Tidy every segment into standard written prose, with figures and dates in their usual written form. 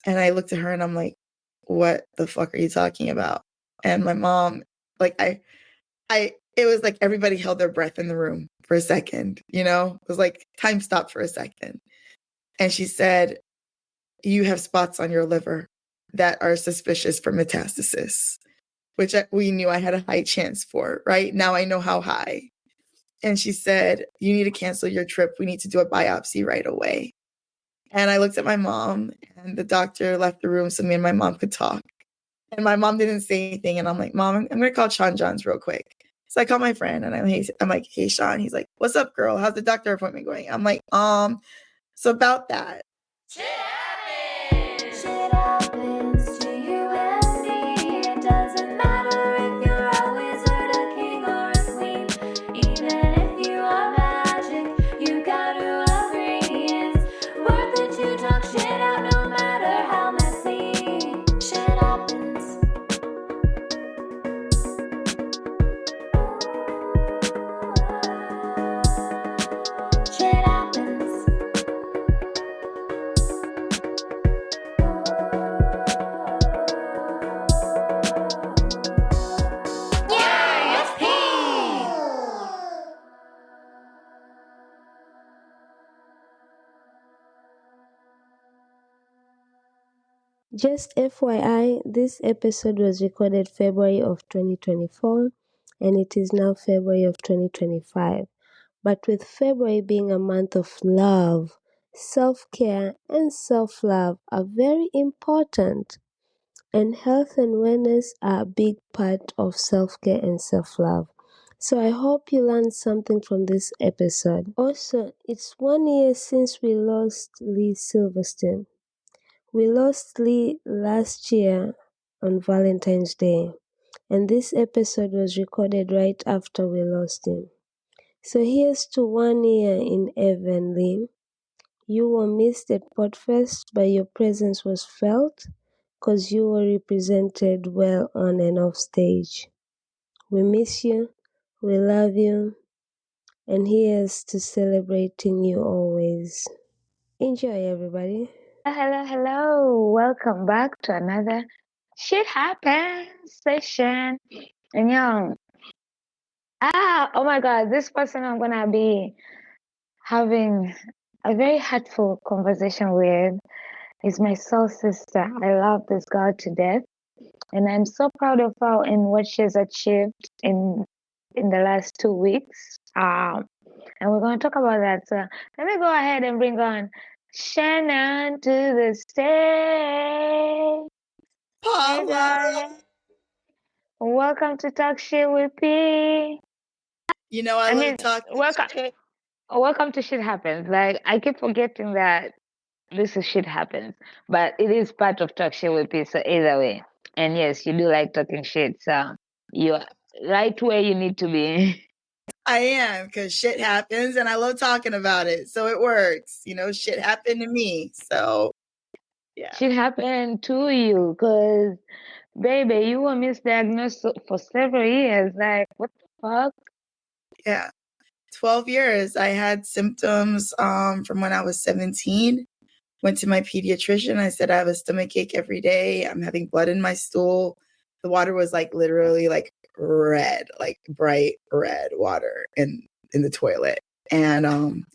And I looked at her and I'm like, what the fuck are you talking about? And my mom, like, it was like everybody held their breath in the room for a second, you know? It was like time stopped for a second. And she said, you have spots on your liver that are suspicious for metastasis, which we knew I had a high chance for, right? Now I know how high. And she said, you need to cancel your trip. We need to do a biopsy right away. And I looked at my mom, and the doctor left the room so me and my mom could talk. And my mom didn't say anything. And I'm like, Mom, I'm going to call Sean Johns real quick. So I call my friend and I'm like, hey, Sean. He's like, what's up, girl? How's the doctor appointment going? I'm like, so about that. Shit happens. Shit happens to you and me. It doesn't matter if you're a wizard, a king, or a queen. Even if you are magic, you gotta agree. It's worth it to talk shit out, no matter how messy. Shit happens. Shit happens. Just FYI, this episode was recorded February of 2024 and it is now February of 2025. But with February being a month of love, self-care and self-love are very important. And health and wellness are a big part of self-care and self-love. So I hope you learned something from this episode. Also, it's 1 year since we lost Lee Silverstein. We lost Lee last year on Valentine's Day, and this episode was recorded right after we lost him. So here's to 1 year in heaven, Lee. You were missed at Podfest, but your presence was felt because you were represented well on and off stage. We miss you, we love you, and here's to celebrating you always. Enjoy, everybody. Hello. Welcome back to another Shit Happens session. And oh my God, this person I'm gonna be having a very heartful conversation with is my soul sister. I love this girl to death, and I'm so proud of her and what she's achieved in the last 2 weeks. And we're gonna talk about that. So let me go ahead and bring on Shannon to the stage. Hey, Paula. darling. Welcome to Talk Shit with P. You know, I love talking shit. Welcome to Shit Happens. Like, I keep forgetting that this is Shit Happens, but it is part of Talk Shit with P. So either way, and yes, you do like talking shit. So you're right where you need to be. I am, because shit happens and I love talking about it. So it works. You know, shit happened to me. So, yeah. Shit happened to you because, baby, you were misdiagnosed for several years. Like, what the fuck? Yeah. 12 years. I had symptoms from when I was 17. Went to my pediatrician. I said, I have a stomachache every day. I'm having blood in my stool. The water was like literally like red, like bright red water in the toilet. And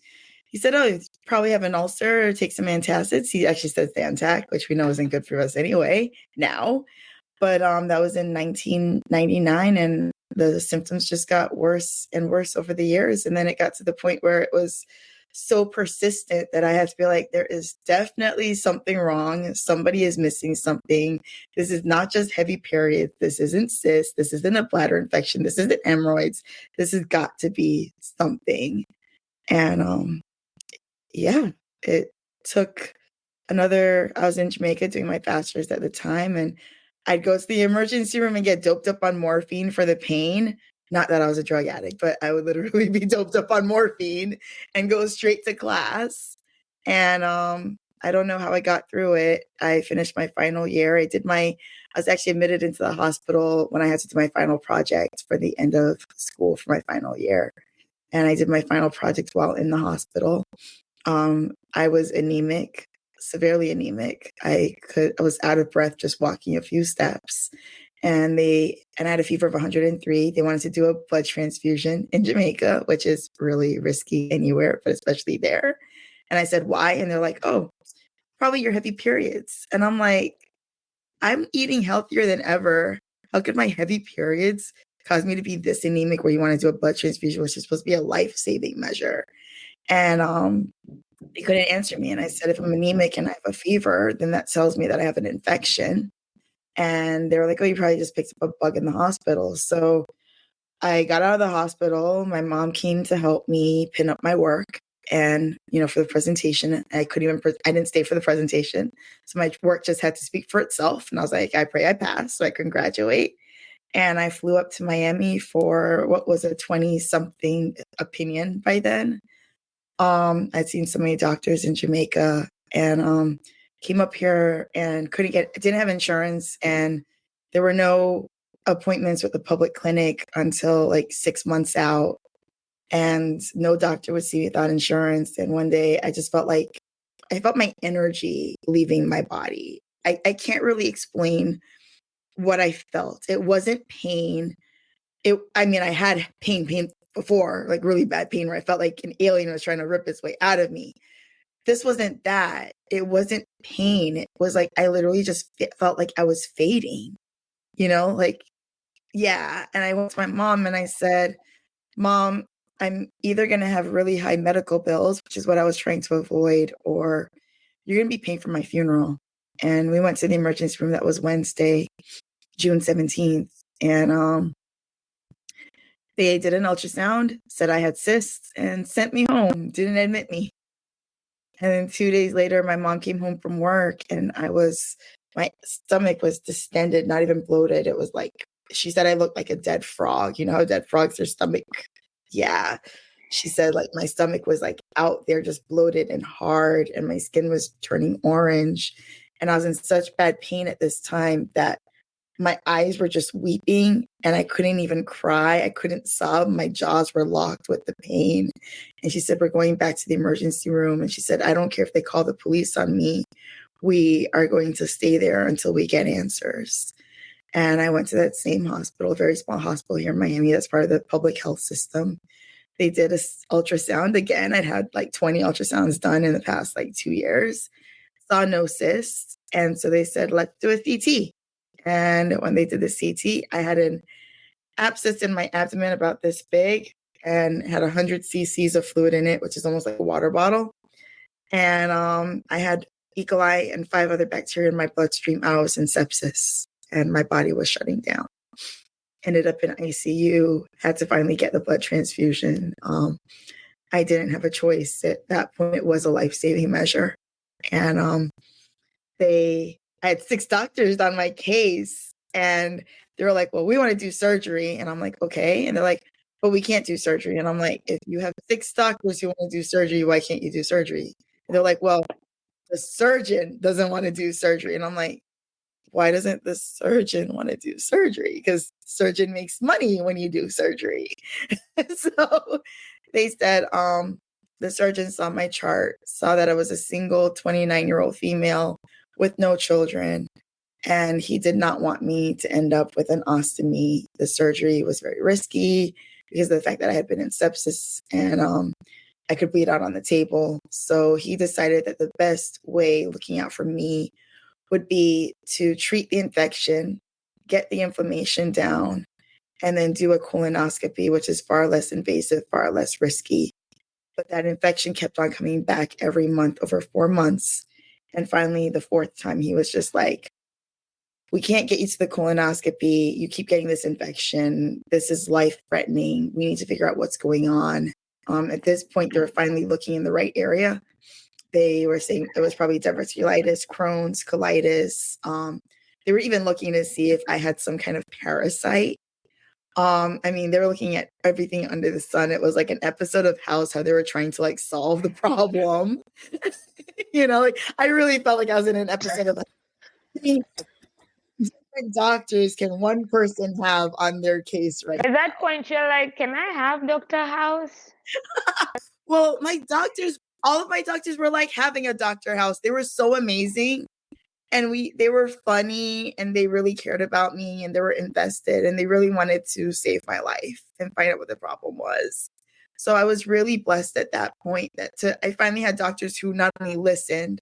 he said, oh, you probably have an ulcer or take some antacids. He actually said Zantac, which we know isn't good for us anyway now. But that was in 1999, and the symptoms just got worse and worse over the years. And then it got to the point where it was so persistent that I had to be like, there is definitely something wrong. Somebody is missing something. This is not just heavy periods. This isn't cysts. This isn't a bladder infection. This isn't hemorrhoids. This has got to be something. And yeah, it took I was in Jamaica doing my bachelor's at the time, and I'd go to the emergency room and get doped up on morphine for the pain. Not that I was a drug addict, but I would literally be doped up on morphine and go straight to class. And I don't know how I got through it. I finished my final year. I was actually admitted into the hospital when I had to do my final project for the end of school for my final year. And I did my final project while in the hospital. I was anemic, severely anemic. I was out of breath just walking a few steps. And I had a fever of 103. They wanted to do a blood transfusion in Jamaica, which is really risky anywhere, but especially there. And I said, why? And they're like, oh, probably your heavy periods. And I'm like, I'm eating healthier than ever. How could my heavy periods cause me to be this anemic where you want to do a blood transfusion, which is supposed to be a life-saving measure? And they couldn't answer me. And I said, if I'm anemic and I have a fever, then that tells me that I have an infection. And they were like, oh, you probably just picked up a bug in the hospital. So I got out of the hospital. My mom came to help me pin up my work. And, for the presentation, I didn't stay for the presentation. So my work just had to speak for itself. And I was like, I pray I pass so I can graduate. And I flew up to Miami for what was a 20-something opinion by then. I'd seen so many doctors in Jamaica and came up here and didn't have insurance. And there were no appointments with the public clinic until like 6 months out. And no doctor would see me without insurance. And one day I just felt like I felt my energy leaving my body. I can't really explain what I felt. It wasn't pain. I had pain before, like really bad pain where I felt like an alien was trying to rip its way out of me. This wasn't that. It wasn't pain. It was like I literally just felt like I was fading, yeah. And I went to my mom and I said, Mom, I'm either going to have really high medical bills, which is what I was trying to avoid, or you're going to be paying for my funeral. And we went to the emergency room. That was Wednesday, June 17th. And they did an ultrasound, said I had cysts, and sent me home, didn't admit me. And then 2 days later, my mom came home from work and my stomach was distended, not even bloated. It was like, she said I looked like a dead frog. You know how dead frogs, their stomach. Yeah. She said like my stomach was like out there, just bloated and hard, and my skin was turning orange. And I was in such bad pain at this time that my eyes were just weeping and I couldn't even cry. I couldn't sob. My jaws were locked with the pain. And she said, we're going back to the emergency room. And she said, I don't care if they call the police on me. We are going to stay there until we get answers. And I went to that same hospital, a very small hospital here in Miami. That's part of the public health system. They did an ultrasound again. I'd had like 20 ultrasounds done in the past like 2 years. Saw no cysts. And so they said, let's do a CT. And when they did the CT, I had an abscess in my abdomen about this big and had 100 cc's of fluid in it, which is almost like a water bottle. And I had E. coli and 5 other bacteria in my bloodstream. I was in sepsis and my body was shutting down. Ended up in ICU, had to finally get the blood transfusion. I didn't have a choice. At that point, it was a life-saving measure. And I had 6 doctors on my case and they were like, well, we want to do surgery. And I'm like, okay. And they're like, but we can't do surgery. And I'm like, if you have 6 doctors who want to do surgery, why can't you do surgery? And they're like, well, the surgeon doesn't want to do surgery. And I'm like, why doesn't the surgeon want to do surgery? Because surgeon makes money when you do surgery. So they said, the surgeon saw my chart, saw that I was a single 29-year-old female with no children. And he did not want me to end up with an ostomy. The surgery was very risky because of the fact that I had been in sepsis and I could bleed out on the table. So he decided that the best way looking out for me would be to treat the infection, get the inflammation down, and then do a colonoscopy, which is far less invasive, far less risky. But that infection kept on coming back every month over 4 months. And finally, the 4th time, he was just like, we can't get you to the colonoscopy. You keep getting this infection. This is life-threatening. We need to figure out what's going on. At this point, they were finally looking in the right area. They were saying it was probably diverticulitis, Crohn's, colitis. They were even looking to see if I had some kind of parasite. They were looking at everything under the sun. It was like an episode of House, how they were trying to like solve the problem. I really felt like I was in an episode of different doctors can one person have on their case right At that point, you're like, can I have Dr. House? Well, my doctors all of my doctors were like having a doctor house. They were so amazing. And they were funny, and they really cared about me, and they were invested, and they really wanted to save my life and find out what the problem was. So I was really blessed at that point I finally had doctors who not only listened,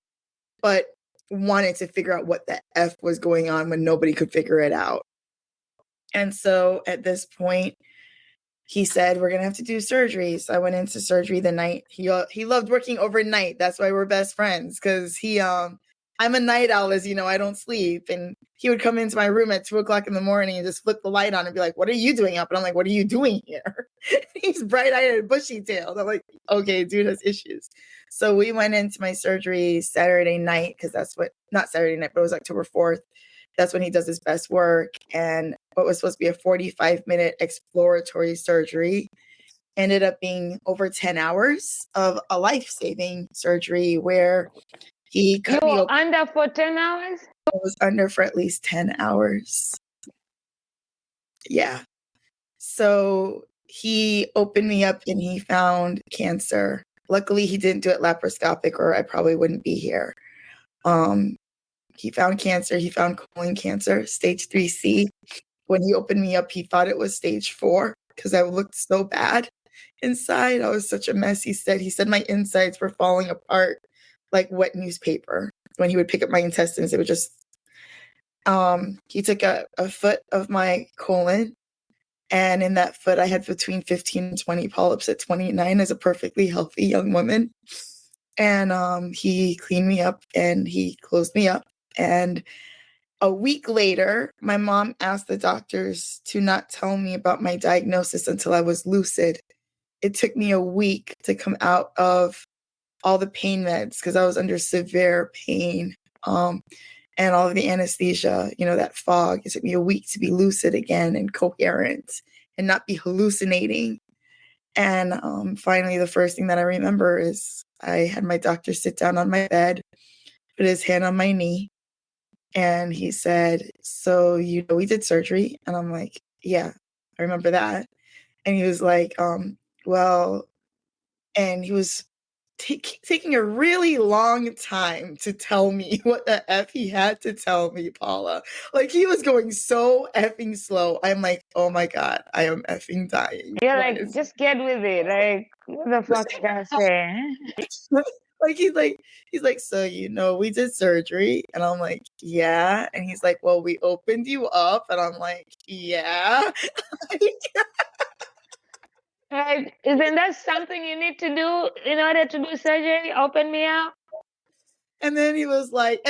but wanted to figure out what the F was going on when nobody could figure it out. And so at this point, he said, we're going to have to do surgery. So I went into surgery the night. He loved working overnight. That's why we're best friends. Cause I'm a night owl, as you know, I don't sleep. And he would come into my room at 2:00 in the morning and just flip the light on and be like, what are you doing up? And I'm like, what are you doing here? He's bright-eyed and bushy-tailed. I'm like, okay, dude has issues. So we went into my surgery Saturday night, because not Saturday night, but it was October 4th. That's when he does his best work. And what was supposed to be a 45-minute exploratory surgery ended up being over 10 hours of a life-saving surgery where he cut me open. Under for 10 hours? I was under for at least 10 hours. Yeah. So he opened me up and he found cancer. Luckily, he didn't do it laparoscopic, or I probably wouldn't be here. He found cancer. He found colon cancer, stage 3C. When he opened me up, he thought it was stage 4 because I looked so bad inside. I was such a mess. He said my insides were falling apart like wet newspaper. When he would pick up my intestines, it would just, he took a foot of my colon, and in that foot, I had between 15 and 20 polyps at 29 as a perfectly healthy young woman. And he cleaned me up and he closed me up. And a week later, my mom asked the doctors to not tell me about my diagnosis until I was lucid. It took me a week to come out of all the pain meds because I was under severe pain, and all of the anesthesia, that fog. It took me a week to be lucid again and coherent and not be hallucinating. And finally, the first thing that I remember is I had my doctor sit down on my bed, put his hand on my knee, and he said, so, we did surgery. And I'm like, yeah, I remember that. And he was like, well, and he was taking a really long time to tell me what the F he had to tell me, Paula. Like, he was going so effing slow. I'm like, oh my God, I am effing dying. You're like, just get with it. Like, what the fuck you gotta say? Like, he's like, so, we did surgery. And I'm like, yeah. And he's like, well, we opened you up. And I'm like, yeah. Like, isn't that something you need to do in order to do surgery? Open me up? And then it was like,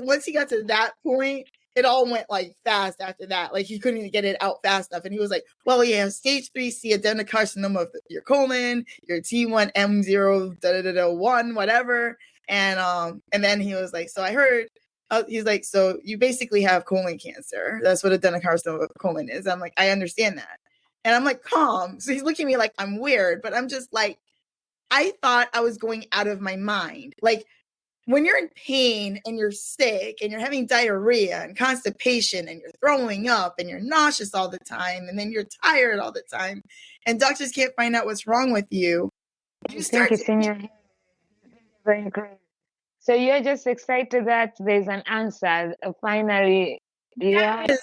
once he got to that point, it all went like fast after that. Like, he couldn't even get it out fast enough. And he was like, well, you have stage 3C adenocarcinoma of your colon, your T1M0 1, whatever. And then he was like, so I heard, he's like, so you basically have colon cancer. That's what adenocarcinoma of the colon is. I'm like, I understand that. And I'm like, calm. So he's looking at me like I'm weird, but I'm just like, I thought I was going out of my mind. Like, when you're in pain and you're sick and you're having diarrhea and constipation and you're throwing up and you're nauseous all the time and then you're tired all the time and doctors can't find out what's wrong with you, You start think it's in your head. Very great. So you're just excited that there's an answer. Finally, yeah. Yes.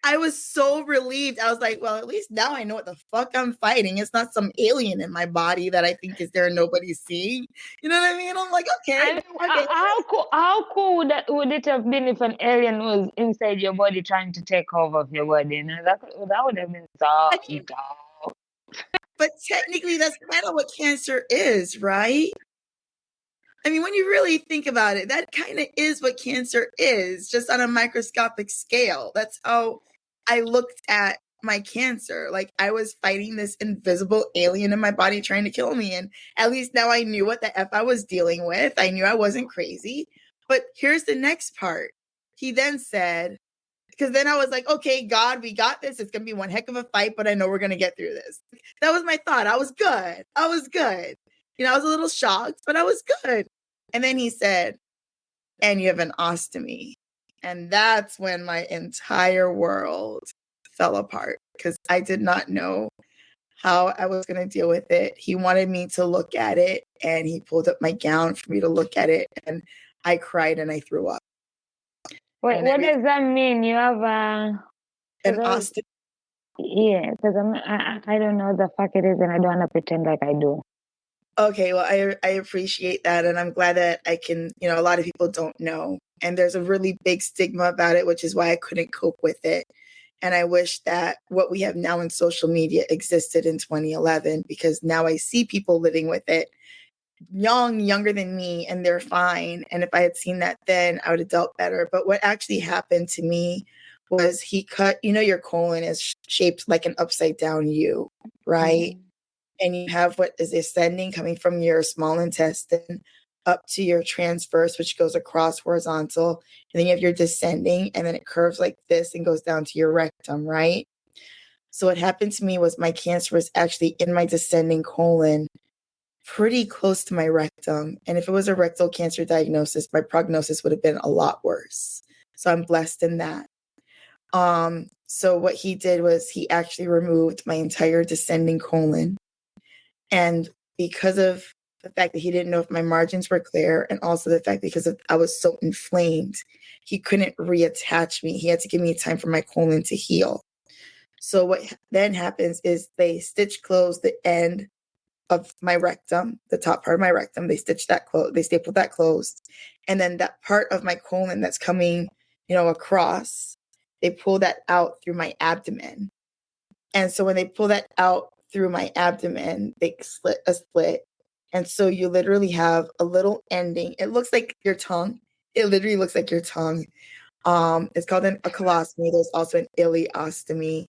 I was so relieved. I was like, well, at least now I know what the fuck I'm fighting. It's not some alien in my body that I think is there and nobody's seeing. You know what I mean? I'm like, okay. How cool would it have been if an alien was inside your body trying to take over your body? That would have been so dope. But technically, that's kind of what cancer is, right? I mean, when you really think about it, that kind of is what cancer is, just on a microscopic scale. That's how I looked at my cancer. Like, I was fighting this invisible alien in my body trying to kill me. And at least now I knew what the F I was dealing with. I knew I wasn't crazy. But here's the next part. He then said, because then I was like, okay, God, we got this. It's going to be one heck of a fight, but I know we're going to get through this. That was my thought. I was good. I was a little shocked, but I was good. And then he said, and you have an ostomy. And that's when my entire world fell apart because I did not know how I was going to deal with it. He wanted me to look at it, and he pulled up my gown for me to look at it, and I cried and I threw up. Wait, And what does that mean? You have an ostomy. yeah, because I don't know what the fuck it is, and I don't want to pretend like I do. Okay, well, I appreciate that, and I'm glad that I can, a lot of people don't know, and there's a really big stigma about it, which is why I couldn't cope with it. And I wish that what we have now in social media existed in 2011, because now I see people living with it, younger than me, and they're fine. And if I had seen that then, I would have dealt better. But what actually happened to me was he cut, your colon is shaped like an upside down U, right? Mm. And you have what is ascending coming from your small intestine up to your transverse, which goes across horizontal. And then you have your descending, and then it curves like this and goes down to your rectum, right? So what happened to me was my cancer was actually in my descending colon, pretty close to my rectum. And if it was a rectal cancer diagnosis, my prognosis would have been a lot worse. So I'm blessed in that. So what he did was he actually removed my entire descending colon. And because of the fact that he didn't know if my margins were clear, and also the fact because I was so inflamed, he couldn't reattach me. He had to give me time for my colon to heal. So what then happens is they stitch close the end of my rectum, the top part of my rectum. They stitch that closed, they stapled that closed. And then that part of my colon that's coming, across, they pull that out through my abdomen. And so when they pull that out through my abdomen, they slit a split. And so you literally have a little ending. It looks like your tongue. It literally looks like your tongue. It's called a colostomy. There's also an ileostomy,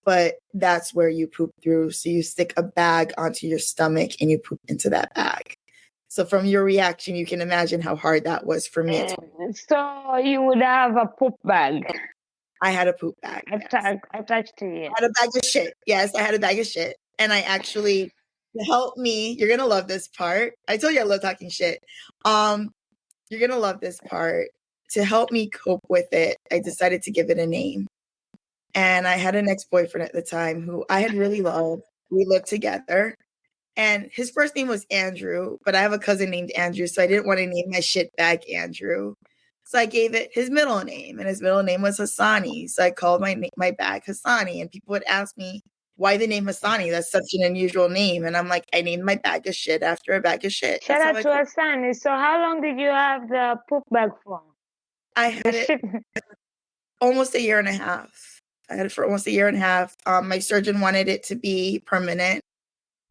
but that's where you poop through. So you stick a bag onto your stomach and you poop into that bag. So from your reaction, you can imagine how hard that was for me. So you would have a poop bag. I had a poop bag. Yes. Attached to you. I had a bag of shit. Yes, I had a bag of shit. And I actually, to help me, you're gonna love this part. I told you I love talking shit. You're gonna love this part. To help me cope with it, I decided to give it a name. And I had an ex-boyfriend at the time who I had really loved. We lived together. And his first name was Andrew, but I have a cousin named Andrew, so I didn't want to name my shit bag Andrew. So I gave it his middle name, and his middle name was Hassani. So I called my bag Hassani, and people would ask me, why the name Hassani? That's such an unusual name. And I'm like, I named my bag of shit after a bag of shit. Shout out to Hassani. So how long did you have the poop bag for? I had it almost a year and a half. I had it for almost a year and a half. My surgeon wanted it to be permanent,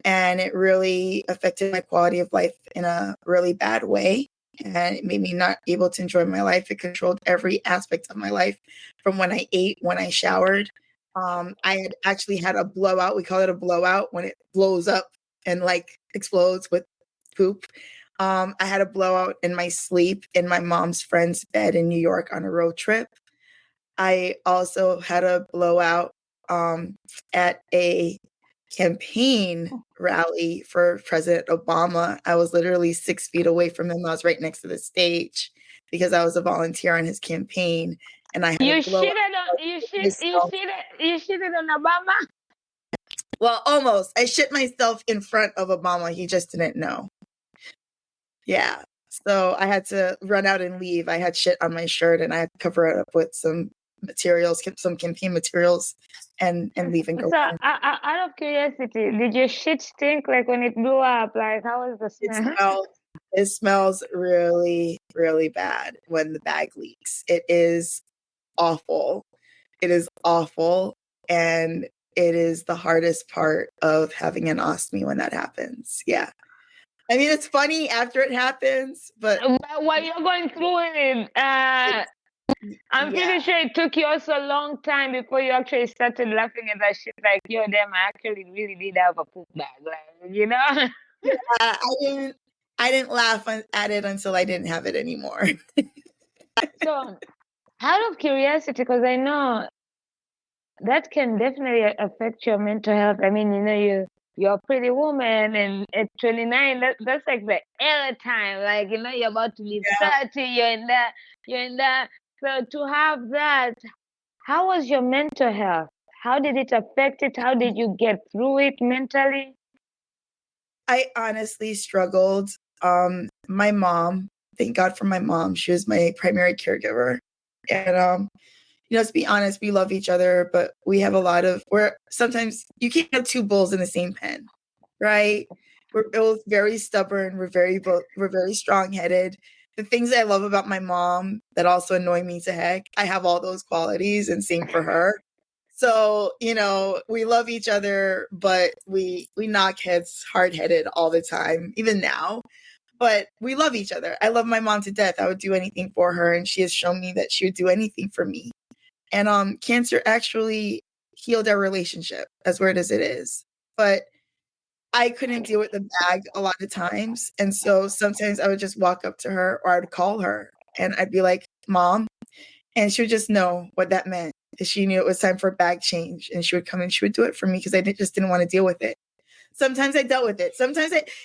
and it really affected my quality of life in a really bad way. And it made me not able to enjoy my life. It controlled every aspect of my life, from when I ate, when I showered. I had actually had a blowout. We call it a blowout when it blows up and like explodes with poop. I had a blowout in my sleep in my mom's friend's bed in New York on a road trip. I also had a blowout at a campaign rally for President Obama. I was literally 6 feet away from him. I was right next to the stage because I was a volunteer on his campaign, and I had you a blowout. You shitted on Obama? Well, almost. I shit myself in front of Obama. He just didn't know. Yeah. So I had to run out and leave. I had shit on my shirt, and I had to cover it up with some materials, some campaign materials, and leave and go. So out of curiosity, did your shit stink like when it blew up? Like, how was the smell? It smells really, really bad when the bag leaks. It is awful. It is awful. And it is the hardest part of having an ostomy when that happens. Yeah. I mean, it's funny after it happens, but while you're going through it, I'm pretty sure it took you also a long time before you actually started laughing at that shit. Like, yo, damn, I actually really did have a poop bag, like, you know? I didn't laugh at it until I didn't have it anymore. So, out of curiosity, because I know that can definitely affect your mental health. I mean, you know, you're a pretty woman, and at 29, that's like the era time. Like, you know, you're about to be 30, you're in that. So to have that, how was your mental health? How did it affect it? How did you get through it mentally? I honestly struggled. My mom, thank God for my mom. She was my primary caregiver. And to be honest, we love each other, but we have a lot of where sometimes you can't have two bulls in the same pen, right? We're both very stubborn. We're very strong-headed. The things I love about my mom that also annoy me to heck, I have all those qualities, and same for her. So, we love each other, but we knock heads hard-headed all the time, even now. But we love each other. I love my mom to death. I would do anything for her, and she has shown me that she would do anything for me. And cancer actually healed our relationship, as weird as it is. But I couldn't deal with the bag a lot of times. And so sometimes I would just walk up to her, or I would call her and I'd be like, Mom. And she would just know what that meant. She knew it was time for a bag change. And she would come and she would do it for me because just didn't want to deal with it. Sometimes I dealt with it.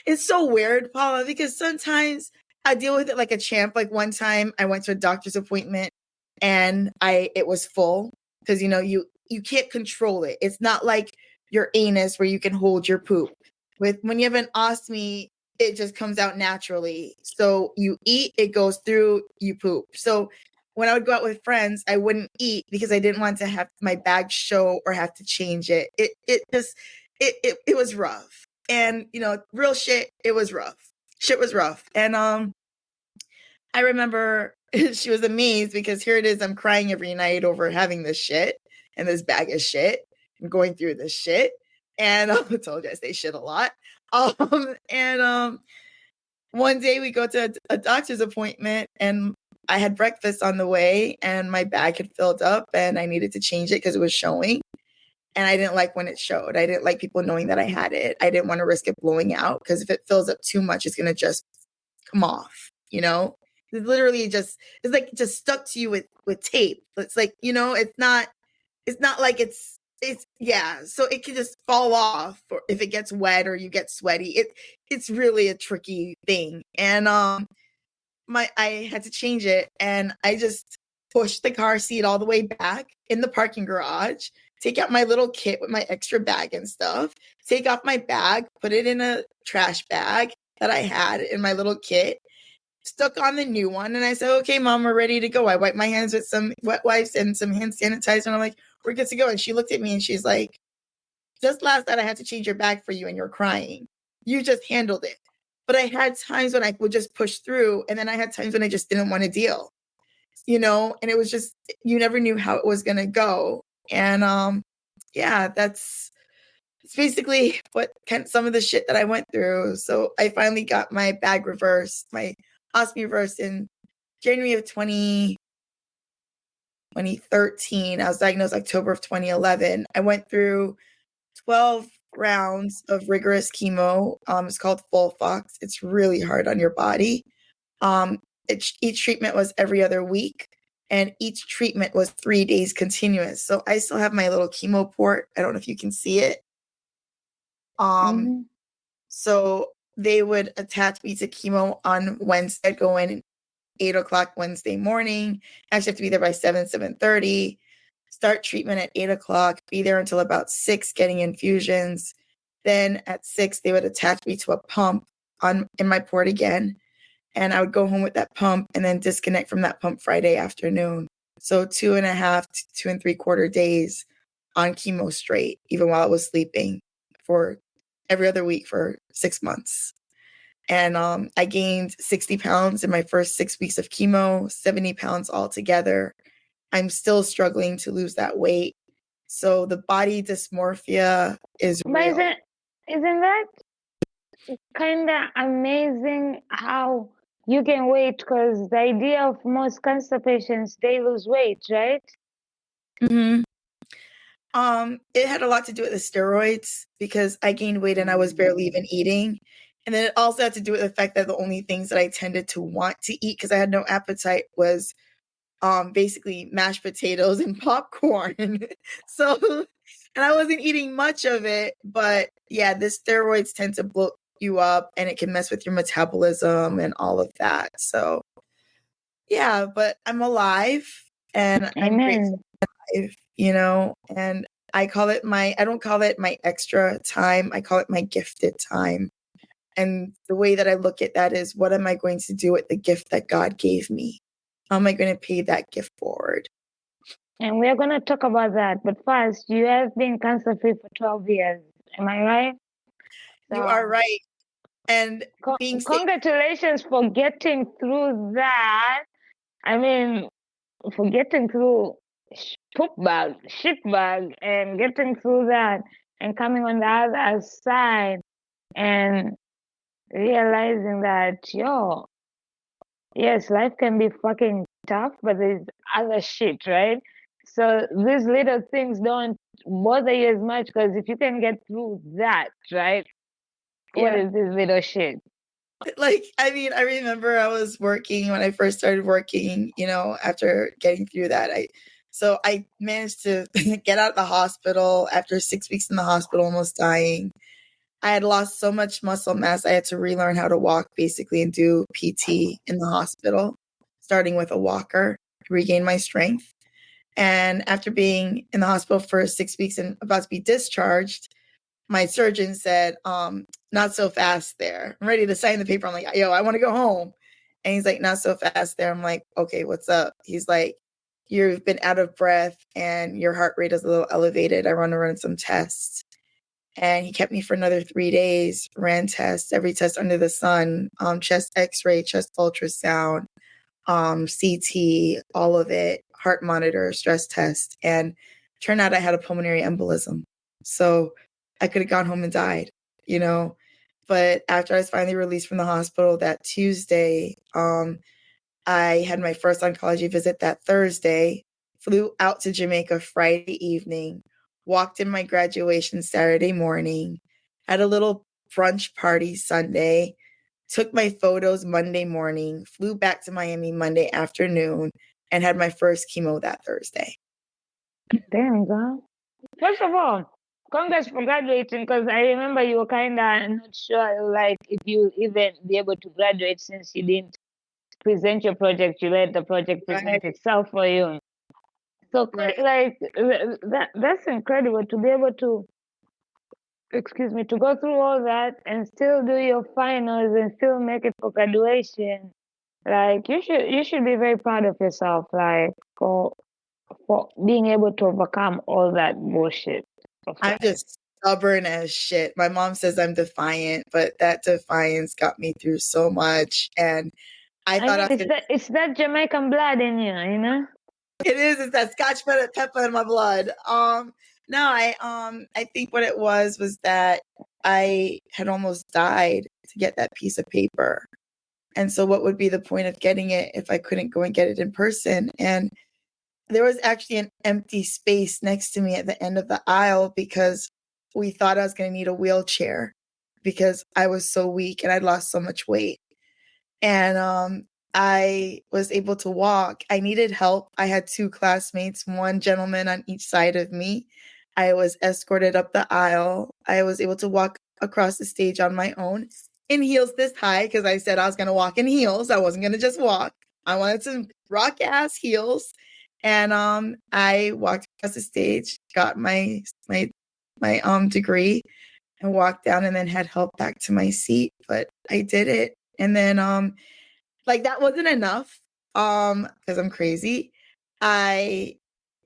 It's so weird, Paula, because sometimes I deal with it like a champ. Like one time I went to a doctor's appointment and it was full because, you can't control it. It's not like your anus where you can hold your poop. When you have an ostomy, it just comes out naturally. So you eat, it goes through, you poop. So when I would go out with friends, I wouldn't eat because I didn't want to have my bag show or have to change it. It was rough. And, real shit, it was rough. Shit was rough. And I remember she was amazed because here it is, I'm crying every night over having this shit and this bag of shit and going through this shit. And I told you I say shit a lot. And one day we go to a doctor's appointment and I had breakfast on the way and my bag had filled up and I needed to change it because it was showing. And I didn't like when it showed. I didn't like people knowing that I had it. I didn't want to risk it blowing out because if it fills up too much, it's going to just come off, It's literally it's like just stuck to you with tape. It's like, it's not like it's yeah. So it can just fall off or if it gets wet or you get sweaty. It's really a tricky thing. And I had to change it and I just pushed the car seat all the way back in the parking garage, take out my little kit with my extra bag and stuff, take off my bag, put it in a trash bag that I had in my little kit, stuck on the new one. And I said, okay, Mom, we're ready to go. I wiped my hands with some wet wipes and some hand sanitizer. And I'm like, we're good to go. And she looked at me and she's like, just last night I had to change your bag for you and you're crying. You just handled it. But I had times when I would just push through. And then I had times when I just didn't want to deal, and it was just, you never knew how it was going to go. And yeah, it's basically some of the shit that I went through. So I finally got my bag reversed, my ostomy reversed in January of 2013. I was diagnosed October of 2011. I went through 12 rounds of rigorous chemo. It's called Folfox. It's really hard on your body. Each treatment was every other week, and each treatment was 3 days continuous. So I still have my little chemo port. I don't know if you can see it. So they would attach me to chemo on Wednesday. I'd go in 8:00 Wednesday morning. I actually have to be there by 7:30. Start treatment at 8:00, be there until about 6, getting infusions. Then at 6, they would attach me to a pump in my port again. And I would go home with that pump and then disconnect from that pump Friday afternoon. So 2.5 to 2 3/4 days on chemo straight, even while I was sleeping, for every other week for 6 months. And I gained 60 pounds in my first 6 weeks of chemo, 70 pounds altogether. I'm still struggling to lose that weight. So the body dysmorphia is real. But isn't that kind of amazing how you gain weight? Because the idea of most cancer patients, they lose weight, right? Mm-hmm. It had a lot to do with the steroids because I gained weight and I was barely even eating. And then it also had to do with the fact that the only things that I tended to want to eat because I had no appetite was basically mashed potatoes and popcorn. So, and I wasn't eating much of it, but yeah, the steroids tend to bloat you up and it can mess with your metabolism and all of that. So yeah, but I'm alive and I'm grateful Amen. for life, and I don't call it my extra time. I call it my gifted time. And the way that I look at that is, what am I going to do with the gift that God gave me? How am I going to pay that gift forward? And we're going to talk about that. But first, you have been cancer-free for 12 years. Am I right? You are right. And congratulations for getting through that. I mean, for getting through shit bag, and getting through that and coming on the other side and realizing that, yes, life can be fucking tough, but there's other shit, right? So these little things don't bother you as much, because if you can get through that, right? What is this little shit? Like, I mean, I remember I was working when I first started working, after getting through that. So I managed to get out of the hospital after 6 weeks in the hospital, almost dying. I had lost so much muscle mass. I had to relearn how to walk, basically, and do PT in the hospital, starting with a walker to regain my strength. And after being in the hospital for 6 weeks and about to be discharged, my surgeon said, not so fast there. I'm ready to sign the paper. I'm like, yo, I want to go home. And he's like, not so fast there. I'm like, okay, what's up? He's like, you've been out of breath and your heart rate is a little elevated. I want to run some tests. And he kept me for another 3 days, ran tests, every test under the sun, chest x-ray, chest ultrasound, CT, all of it, heart monitor, stress test. And turned out I had a pulmonary embolism. So I could have gone home and died, But after I was finally released from the hospital that Tuesday, I had my first oncology visit that Thursday, flew out to Jamaica Friday evening, walked in my graduation Saturday morning, had a little brunch party Sunday, took my photos Monday morning, flew back to Miami Monday afternoon, and had my first chemo that Thursday. Damn, girl. First of all, congrats for graduating, because I remember you were kind of not sure, like, if you even be able to graduate since you didn't present your project. You let the project present itself for you. So, like, that's incredible to be able to, to go through all that and still do your finals and still make it for graduation. Like, you should be very proud of yourself, like, for being able to overcome all that bullshit. I'm just stubborn as shit. My mom says I'm defiant, but that defiance got me through so much. And I thought it's that Jamaican blood in you, It is. It's that Scotch pepper in my blood. No, I think what it was that I had almost died to get that piece of paper. And so what would be the point of getting it if I couldn't go and get it in person? And there was actually an empty space next to me at the end of the aisle because we thought I was going to need a wheelchair because I was so weak and I'd lost so much weight. And I was able to walk. I needed help. I had 2 classmates, one gentleman on each side of me. I was escorted up the aisle. I was able to walk across the stage on my own in heels this high because I said I was going to walk in heels. I wasn't going to just walk. I wanted to rock ass heels. And I walked across the stage, got my degree, and walked down, and then had help back to my seat. But I did it, and then that wasn't enough because I'm crazy. When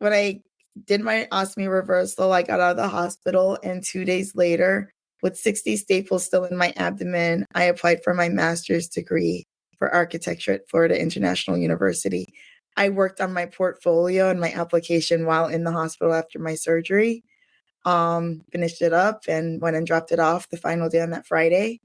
I did my ostomy reversal, I got out of the hospital, and 2 days later, with 60 staples still in my abdomen, I applied for my master's degree for architecture at Florida International University. I worked on my portfolio and my application while in the hospital after my surgery, finished it up and went and dropped it off the final day on that Friday.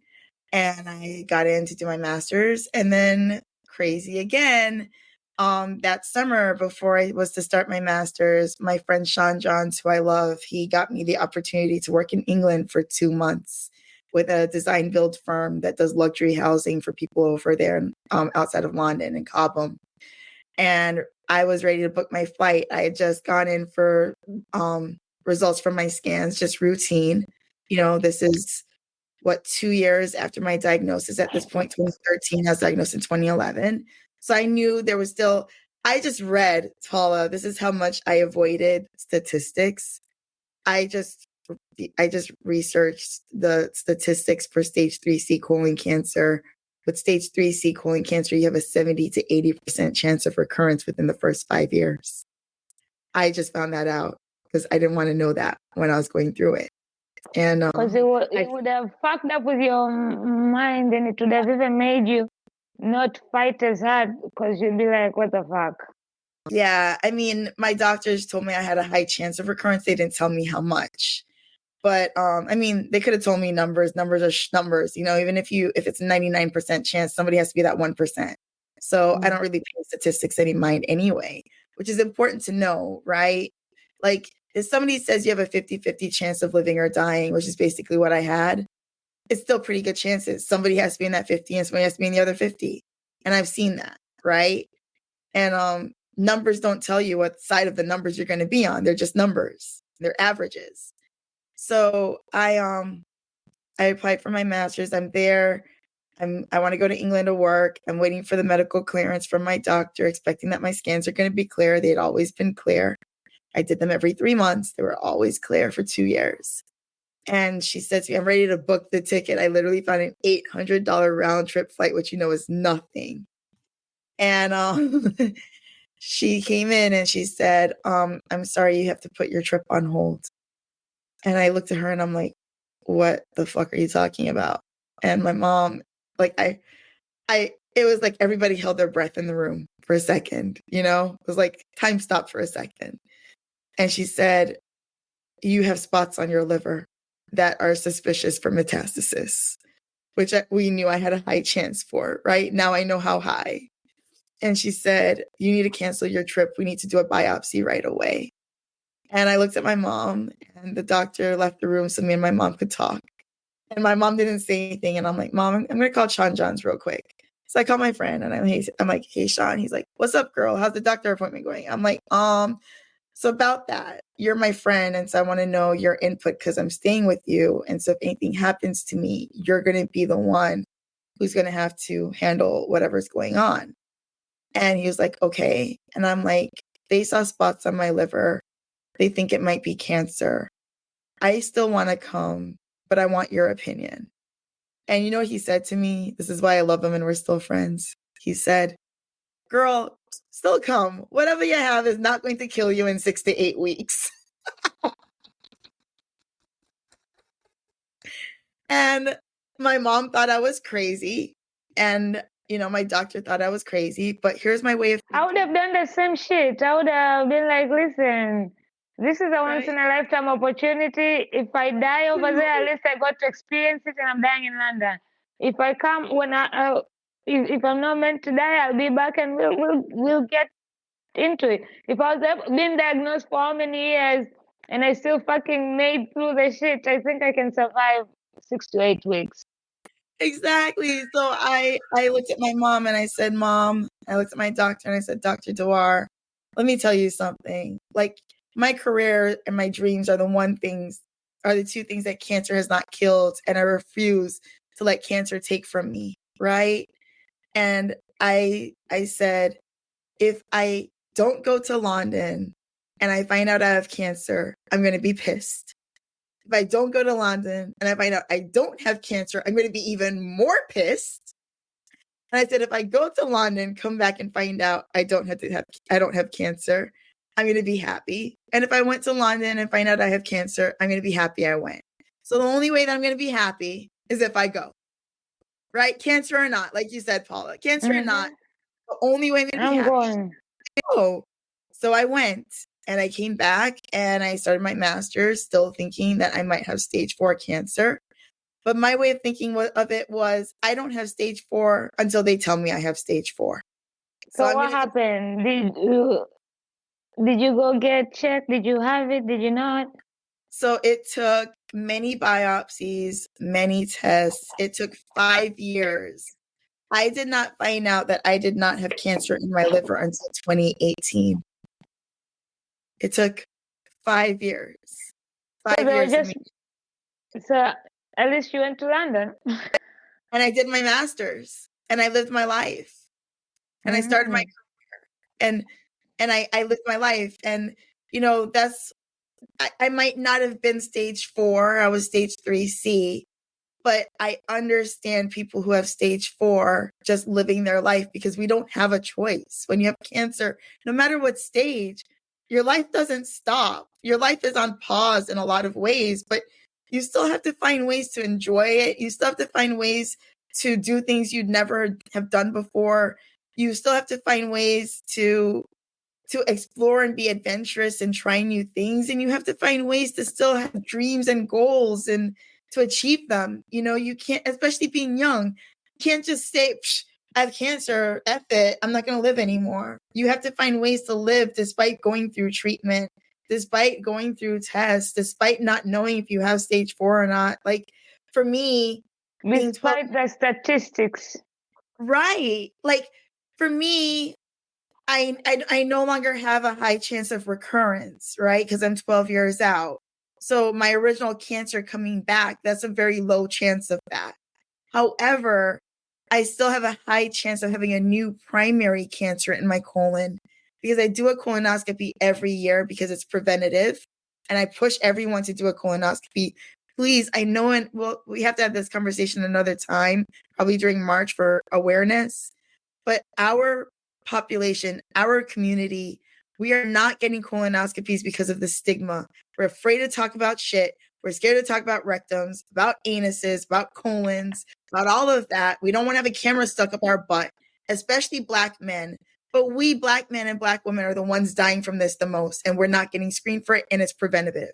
And I got in to do my master's, and then crazy again. That summer before I was to start my master's, my friend Sean Johns, who I love, he got me the opportunity to work in England for 2 months with a design build firm that does luxury housing for people over there outside of London in Cobham. And I was ready to book my flight. I had just gone in for results from my scans, just routine. This is 2 years after my diagnosis at this point, 2013, I was diagnosed in 2011. So I knew there was still, I just read, Paula, this is how much I avoided statistics. I just researched the statistics for stage 3C colon cancer. With stage 3C colon cancer, you have a 70 to 80% chance of recurrence within the first 5 years. I just found that out because I didn't want to know that when I was going through it. And Because it would have fucked up with your mind, and it would have even made you not fight as hard because you'd be like, what the fuck? Yeah, I mean, my doctors told me I had a high chance of recurrence. They didn't tell me how much. But I mean, they could have told me numbers. Numbers are numbers, you know, even if it's a 99% chance, somebody has to be that 1%. So I don't really pay statistics any mind anyway, which is important to know, right? Like if somebody says you have a 50-50 chance of living or dying, which is basically what I had, it's still pretty good chances. Somebody has to be in that 50 and somebody has to be in the other 50. And I've seen that, right? And numbers don't tell you what side of the numbers you're going to be on. They're just numbers. They're averages. So I applied for my master's. I'm there. I want to go to England to work. I'm waiting for the medical clearance from my doctor, expecting that my scans are going to be clear. They'd always been clear. I did them every 3 months. They were always clear for 2 years. And she said to me, I'm ready to book the ticket. I literally found an $800 round trip flight, which you know is nothing. And she came in and she said, I'm sorry, you have to put your trip on hold. And I looked at her and I'm like, what the fuck are you talking about? And my mom, like, it was like everybody held their breath in the room for a second, you know? It was like time stopped for a second. And she said, you have spots on your liver that are suspicious for metastasis, which we knew I had a high chance for, right? Now I know how high. And she said, you need to cancel your trip. We need to do a biopsy right away. And I looked at my mom and the doctor left the room so me and my mom could talk. And my mom didn't say anything. And I'm like, Mom, I'm going to call Sean Johns real quick. So I call my friend and I'm like, hey, Sean. He's like, what's up, girl? How's the doctor appointment going? I'm like, so about that, you're my friend. And so I want to know your input because I'm staying with you. And so if anything happens to me, you're going to be the one who's going to have to handle whatever's going on. And he was like, okay. And I'm like, they saw spots on my liver. They think it might be cancer. I still want to come, but I want your opinion. And you know what he said to me? This is why I love him and we're still friends. He said, girl, still come. Whatever you have is not going to kill you in 6 to 8 weeks. And my mom thought I was crazy. And, you know, my doctor thought I was crazy. But here's my way of thinking. I would have done the same shit. I would have been like, listen, this is a once in a lifetime opportunity. If I die over there, at least I got to experience it and I'm dying in London. If I come if I'm not meant to die, I'll be back and we'll get into it. If I was been diagnosed for how many years and I still fucking made through the shit, I think I can survive 6 to 8 weeks. Exactly. So I looked at my mom and I said, Mom, I looked at my doctor and I said, Dr. Dewar, let me tell you something. Like my career and my dreams are the two things that cancer has not killed. And I refuse to let cancer take from me. Right. And I said, if I don't go to London and I find out I have cancer, I'm going to be pissed. If I don't go to London and I find out I don't have cancer, I'm going to be even more pissed. And I said, if I go to London, come back and find out I don't have cancer, I'm going to be happy. And if I went to London and find out I have cancer, I'm going to be happy I went. So the only way that I'm going to be happy is if I go, right? Cancer or not, like you said, Paula, cancer or not, the only way I'm going to be happy. Going. Go. So I went. And I came back and I started my master's still thinking that I might have stage 4 cancer. But my way of thinking of it was I don't have stage 4 until they tell me I have stage 4. So what happened? Did you go get checked? Did you have it? Did you not? So it took many biopsies, many tests. It took 5 years. I did not find out that I did not have cancer in my liver until 2018. It took 5 years. 5 years. So at least you went to London. And I did my master's and I lived my life. And I started my career and I lived my life. And, you know, that's I might not have been stage 4. I was stage 3C. But I understand people who have stage 4 just living their life because we don't have a choice. When you have cancer, no matter what stage, your life doesn't stop. Your life is on pause in a lot of ways, but you still have to find ways to enjoy it. You still have to find ways to do things you'd never have done before. You still have to find ways to explore and be adventurous and try new things. And you have to find ways to still have dreams and goals and to achieve them. You know, you can't, especially being young, you can't just say, I have cancer, F it, I'm not going to live anymore. You have to find ways to live despite going through treatment, despite going through tests, despite not knowing if you have stage 4 or not. Like for me, being 12, Despite the statistics. right. Like for me, I no longer have a high chance of recurrence, right? Because I'm 12 years out. So my original cancer coming back, that's a very low chance of that. However, I still have a high chance of having a new primary cancer in my colon because I do a colonoscopy every year because it's preventative. And I push everyone to do a colonoscopy. Please, I know, and well, we have to have this conversation another time, probably during March for awareness. But our population, our community, we are not getting colonoscopies because of the stigma. We're afraid to talk about shit. We're scared to talk about rectums, about anuses, about colons, about all of that. We don't want to have a camera stuck up our butt, especially Black men. But we Black men and Black women are the ones dying from this the most, and we're not getting screened for it, and it's preventative.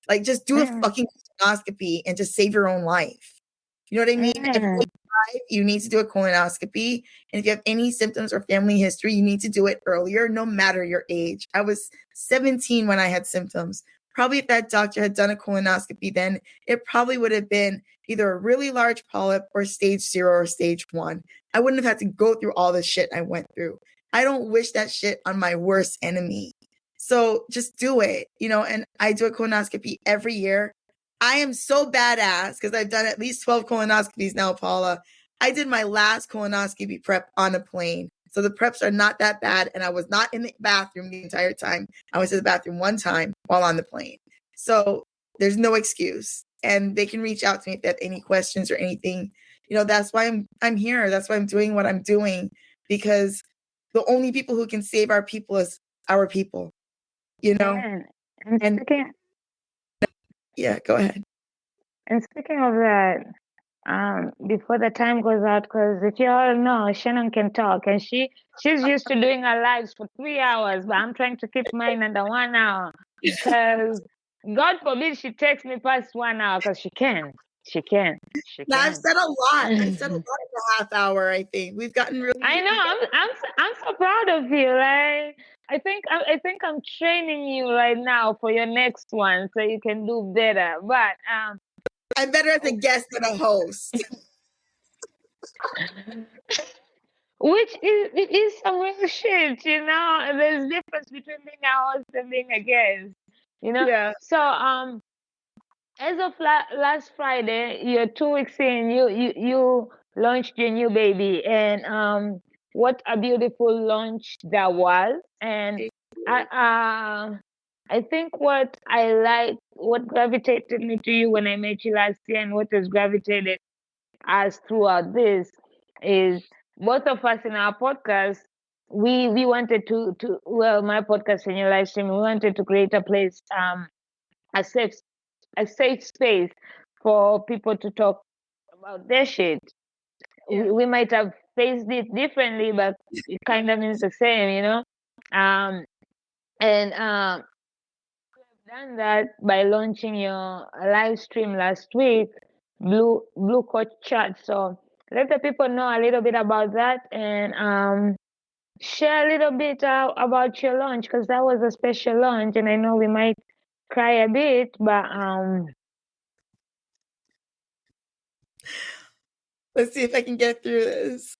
Like, just do a fucking colonoscopy and just save your own life. You know what I mean? If you need to do a colonoscopy. And if you have any symptoms or family history, you need to do it earlier, no matter your age. I was 17 when I had symptoms. Probably if that doctor had done a colonoscopy then, it probably would have been either a really large polyp or stage 0 or stage 1. I wouldn't have had to go through all the shit I went through. I don't wish that shit on my worst enemy. So just do it, you know, and I do a colonoscopy every year. I am so badass because I've done at least 12 colonoscopies now, Paula. I did my last colonoscopy prep on a plane. So the preps are not that bad. And I was not in the bathroom the entire time. I went to the bathroom one time while on the plane. So there's no excuse. And they can reach out to me if they have any questions or anything. You know, that's why I'm here. That's why I'm doing what I'm doing, because the only people who can save our people is our people, you know? And Yeah, go ahead. And speaking of that, before the time goes out, because if you all know, Shannon can talk, and she's used to doing her lives for 3 hours, but I'm trying to keep mine under 1 hour, because God forbid she takes me past 1 hour, because she can. Now, I've said a lot. I've said a lot in a half hour. I think we've gotten really. I know. I'm so proud of you. Like I think I'm training you right now for your next one, so you can do better. But I'm better as a guest than a host. which is some real shit, you know. There's difference between being a host and being a guest, you know. Yeah. So as of last Friday, you're 2 weeks in. You launched your new baby, and what a beautiful launch that was. And I think what I like, what gravitated me to you when I met you last year, and what has gravitated us throughout this is both of us in our podcast. We wanted to well, my podcast and your live stream, we wanted to create a place, a safe space for people to talk about their shit. Yeah. We might have faced it differently, but it kind of means the same, you know. And we have done that by launching your live stream last week, Blue Coach Chat. So let the people know a little bit about that, and share a little bit about your launch, because that was a special launch, and I know we might cry a bit, but Let's see if I can get through this.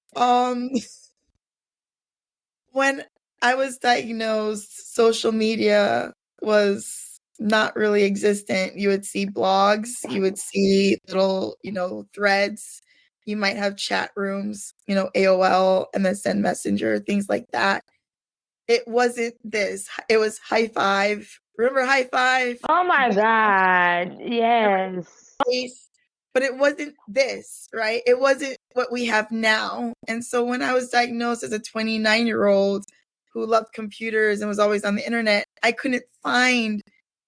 When I was diagnosed, social media was not really existent. You would see blogs, you would see little, threads. You might have chat rooms, AOL, MSN Messenger, things like that. it wasn't this. It was high five. Remember high five? Oh my God. Yes. But it wasn't this, right? It wasn't what we have now. And so when I was diagnosed as a 29-year-old who loved computers and was always on the internet, I couldn't find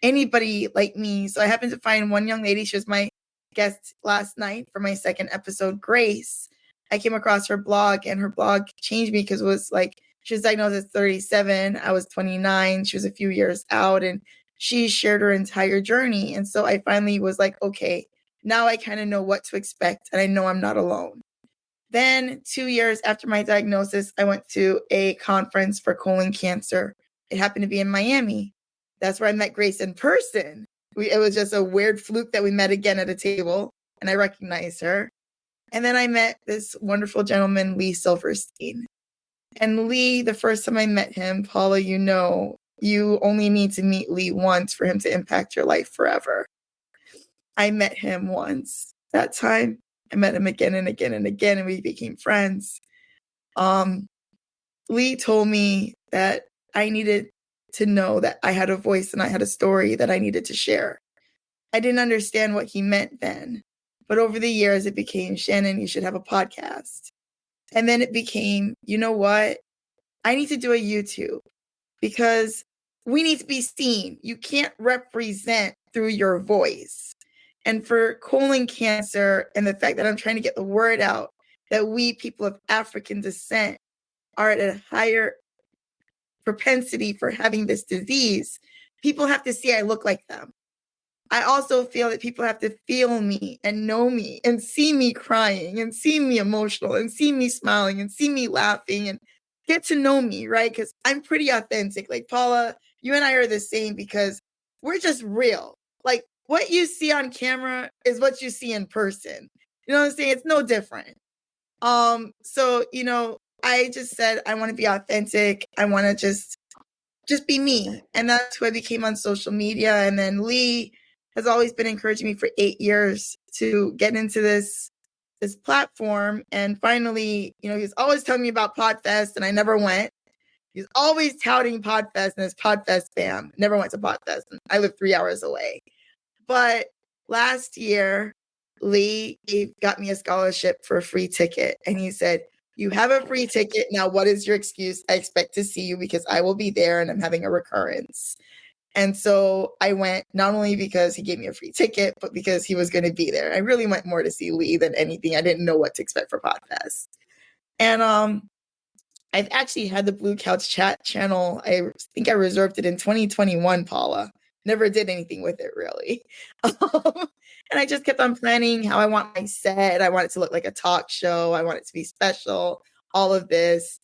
anybody like me. So I happened to find one young lady. She was my guest last night for my second episode, Grace. I came across her blog, and her blog changed me because it was like, she was diagnosed at 37. I was 29. She was a few years out, and she shared her entire journey. And so I finally was like, okay, now I kind of know what to expect, and I know I'm not alone. Then 2 years after my diagnosis, I went to a conference for colon cancer. It happened to be in Miami. That's where I met Grace in person. It was just a weird fluke that we met again at a table, and I recognized her. And then I met this wonderful gentleman, Lee Silverstein. And Lee, the first time I met him, Paula, you know, you only need to meet Lee once for him to impact your life forever. I met him once that time. I met him again and again and again, and we became friends. Lee told me that I needed to know that I had a voice and I had a story that I needed to share. I didn't understand what he meant then, but over the years it became, Shannon, you should have a podcast. And then it became, you know what? I need to do a YouTube because we need to be seen. You can't represent through your voice. And for colon cancer and the fact that I'm trying to get the word out that we people of African descent are at a higher propensity for having this disease, people have to see I look like them. I also feel that people have to feel me and know me and see me crying and see me emotional and see me smiling and see me laughing and get to know me, right? Because I'm pretty authentic. Like Paula, you and I are the same because we're just real. Like what you see on camera is what you see in person. You know what I'm saying? It's no different. So, you know, I just said, I want to be authentic. I want to just be me. And that's who I became on social media. And then Lee has always been encouraging me for 8 years to get into this platform. And finally, you know, he's always telling me about Podfest and I never went. He's always touting Podfest and his Podfest bam. Never went to Podfest. And I live 3 hours away. But last year, Lee got me a scholarship for a free ticket. And he said, you have a free ticket. Now, what is your excuse? I expect to see you because I will be there and I'm having a recurrence. And so I went not only because he gave me a free ticket, but because he was going to be there. I really went more to see Lee than anything. I didn't know what to expect for Podfest. And I've actually had the Blue Couch Chat channel. I think I reserved it in 2021, Paula. Never did anything with it, really. And I just kept on planning how I want my set. I want it to look like a talk show. I want it to be special, all of this.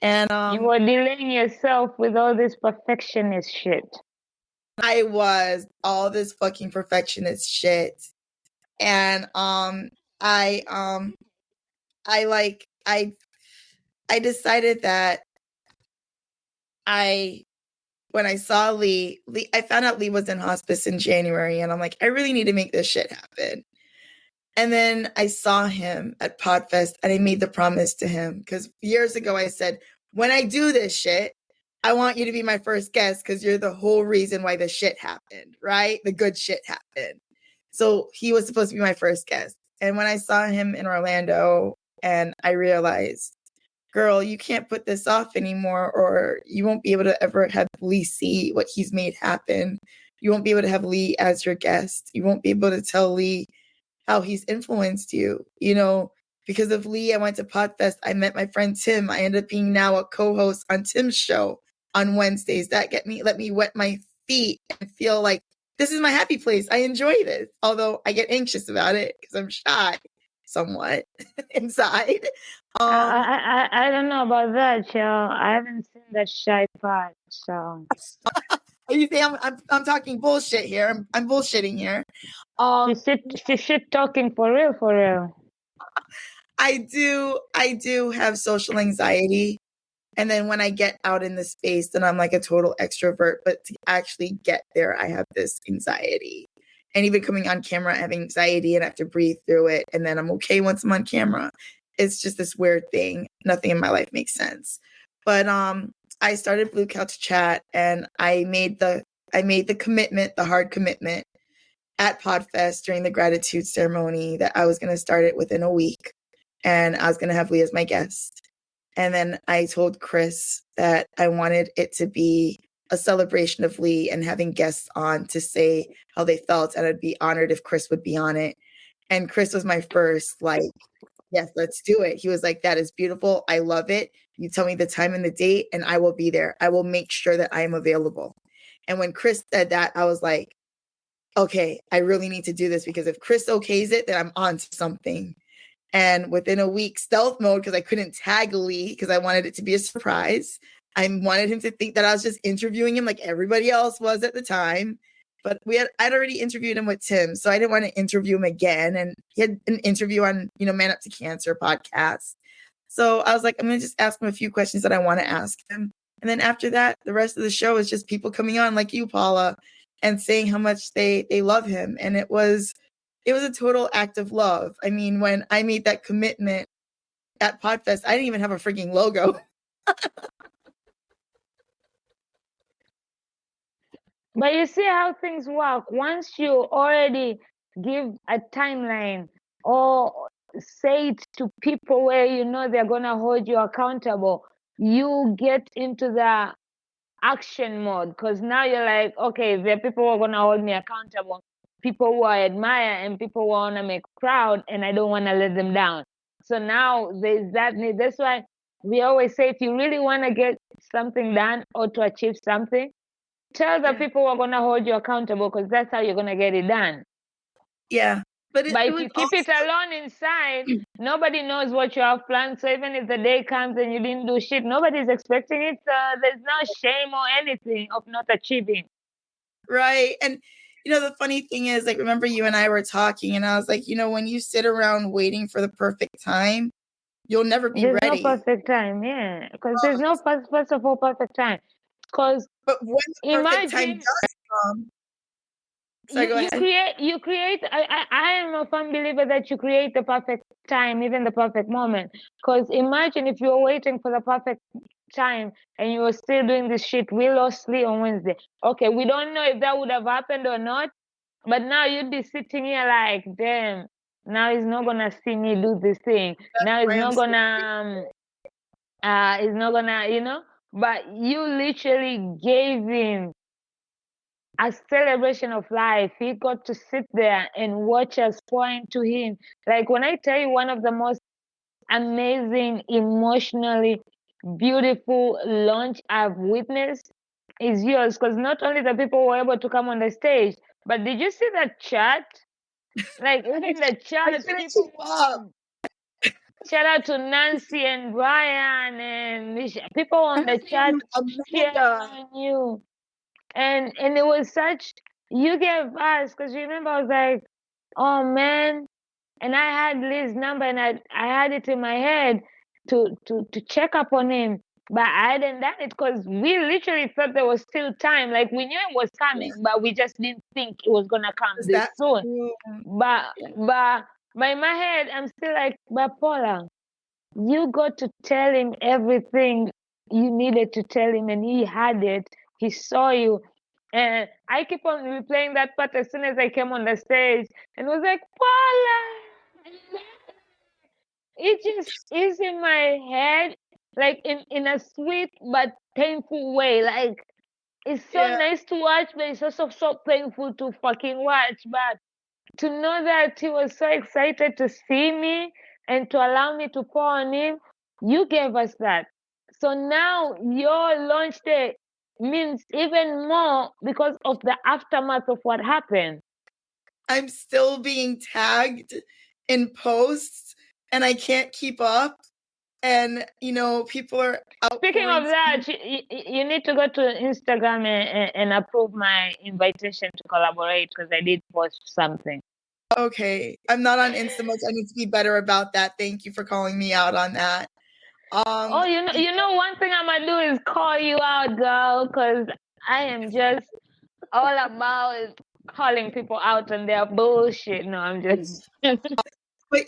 And you were delaying yourself with all this perfectionist shit. I was all this fucking perfectionist shit. And I decided that when I saw Lee, I found out Lee was in hospice in January, and I'm like, I really need to make this shit happen. And then I saw him at Podfest, and I made the promise to him because years ago I said, when I do this shit, I want you to be my first guest because you're the whole reason why the shit happened, right? The good shit happened. So he was supposed to be my first guest. And when I saw him in Orlando, and I realized, girl, you can't put this off anymore, or you won't be able to ever have Lee see what he's made happen. You won't be able to have Lee as your guest. You won't be able to tell Lee how he's influenced you. You know, because of Lee, I went to Podfest. I met my friend Tim. I ended up being now a co-host on Tim's show on Wednesdays. That let me wet my feet and feel like this is my happy place. I enjoy this, although I get anxious about it because I'm shy somewhat inside. I don't know about that, y'all. I haven't seen that shy part, so. You say I'm talking bullshit here. I'm bullshitting here. She's shit talking for real, for real. I do have social anxiety. And then when I get out in the space, then I'm like a total extrovert. But to actually get there, I have this anxiety. And even coming on camera, I have anxiety and I have to breathe through it. And then I'm okay once I'm on camera. It's just this weird thing. Nothing in my life makes sense. But I started Blue Couch Chat, and I made the commitment, the hard commitment at Podfest during the gratitude ceremony that I was going to start it within a week, and I was going to have Lee as my guest. And then I told Chris that I wanted it to be a celebration of Lee and having guests on to say how they felt, and I'd be honored if Chris would be on it. And Chris was my first, like, yes, let's do it. He was like, that is beautiful. I love it. You tell me the time and the date, and I will be there. I will make sure that I am available. And when Chris said that, I was like, okay, I really need to do this, because if Chris okays it, then I'm on to something. And within a week, stealth mode, because I couldn't tag Lee because I wanted it to be a surprise. I wanted him to think that I was just interviewing him like everybody else was at the time. But I'd already interviewed him with Tim, so I didn't want to interview him again. And he had an interview on, Man Up to Cancer podcast. So I was like, I'm going to just ask him a few questions that I want to ask him. And then after that, the rest of the show is just people coming on like you, Paula, and saying how much they love him. And it was a total act of love. I mean, when I made that commitment at Podfest, I didn't even have a freaking logo. But you see how things work. Once you already give a timeline or say it to people where you know they're going to hold you accountable, you get into the action mode, because now you're like, okay, there are people who are going to hold me accountable, people who I admire, and people who want to make proud, and I don't want to let them down. So now there's that need. That's why we always say, if you really want to get something done or to achieve something, tell the people who are going to hold you accountable, because that's how you're going to get it done. Yeah. But if you keep it alone inside, nobody knows what you have planned. So even if the day comes and you didn't do shit, nobody's expecting it. There's no shame or anything of not achieving. Right. And, the funny thing is, like, remember you and I were talking, and I was like, when you sit around waiting for the perfect time, you'll never be ready. There's no perfect time, yeah. Because there's no, first of all, perfect time. Because but when the perfect time does come, you create. I am a firm believer that you create the perfect time, even the perfect moment. Because imagine if you were waiting for the perfect time and you were still doing this shit. We lost Lee on Wednesday. Okay, we don't know if that would have happened or not, but now you'd be sitting here like, damn, now he's not gonna see me do this thing. Now he's not gonna but you literally gave him a celebration of life. He got to sit there and watch us pour into him. Like, when I tell you, one of the most amazing, emotionally beautiful launch I've witnessed is yours, because not only the people were able to come on the stage, but did you see that chat? Like, even the chat, people, shout out to Nancy and Brian and people on the chat cheering on you. And it was such, you gave us, because remember I was like, oh man, and I had Lee's number, and I had it in my head to check up on him, but I hadn't done it because we literally thought there was still time. Like, we knew it was coming, but we just didn't think it was gonna come this soon. But in my head, I'm still like, but Paula, you got to tell him everything you needed to tell him, and he had it. He saw you. And I keep on replaying that part as soon as I came on the stage, and was like, Paula! It just is in my head, like in a sweet but painful way. Like, it's so nice to watch, but it's also so painful to fucking watch. But to know that he was so excited to see me and to allow me to pour on him, you gave us that. So now your launch day means even more because of the aftermath of what happened. I'm still being tagged in posts, and I can't keep up. And, people are out. Speaking of that, you need to go to Instagram and approve my invitation to collaborate, because I did post something. Okay. I'm not on Insta much. I need to be better about that. Thank you for calling me out on that. You know, one thing I'm going to do is call you out, girl, because I am just all about calling people out on their bullshit. No, I'm just... But,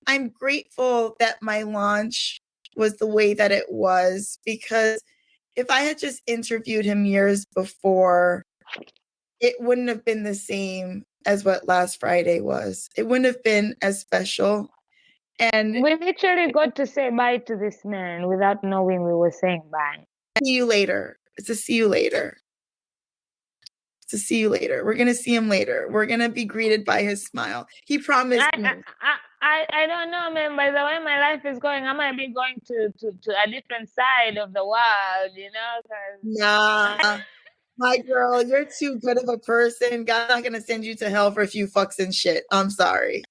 I'm grateful that my launch was the way that it was, because if I had just interviewed him years before, it wouldn't have been the same as what last Friday was. It wouldn't have been as special. And We literally got to say bye to this man without knowing we were saying bye. see you later. It's a see you later. It's a see you later. We're gonna see him later. We're gonna be greeted by his smile. He promised me. I don't know, man. By the way my life is going, I might be going to a different side of the world, you know? 'Cause Nah, my girl, you're too good of a person. God's not gonna send you to hell for a few fucks and shit. I'm sorry.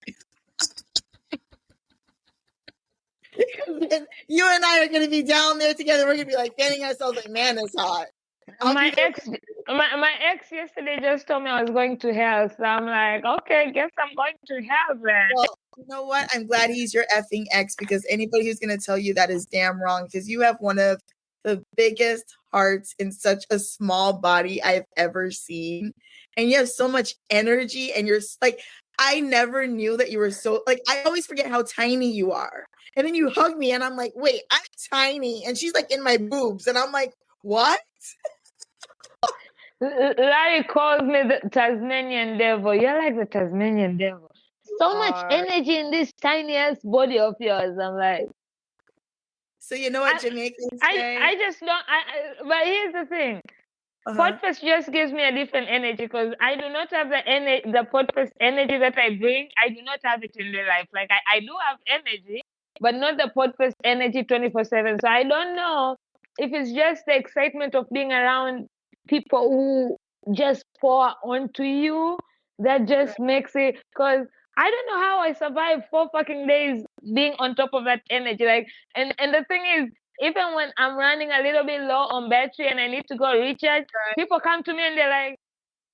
You and I are gonna be down there together. We're gonna be like fanning ourselves like, man, it's hot. my ex yesterday just told me I was going to hell, so I'm like, okay, guess I'm going to hell then. Well, you know what? I'm glad he's your effing ex, because anybody who's going to tell you that is damn wrong, because you have one of the biggest hearts in such a small body I've ever seen. And you have so much energy, and you're like, I never knew that you were so, like, I always forget how tiny you are. And then you hug me and I'm like, wait, I'm tiny. And she's like in my boobs. And I'm like, what? Larry calls me the Tasmanian devil. You're like the Tasmanian devil. So much energy in this tiny ass body of yours. I'm like, so you know what Jamaicans say? I just don't. But here's the thing. Podcast just gives me a different energy, because I do not have the podcast energy that I bring. I do not have it in real life. Like I do have energy, but not the podcast energy 24/7. So I don't know if it's just the excitement of being around people who just pour onto you that just makes it. Because I don't know how I survived 4 fucking days being on top of that energy. Like, and the thing is, even when I'm running a little bit low on battery and I need to go recharge, people come to me and they're like,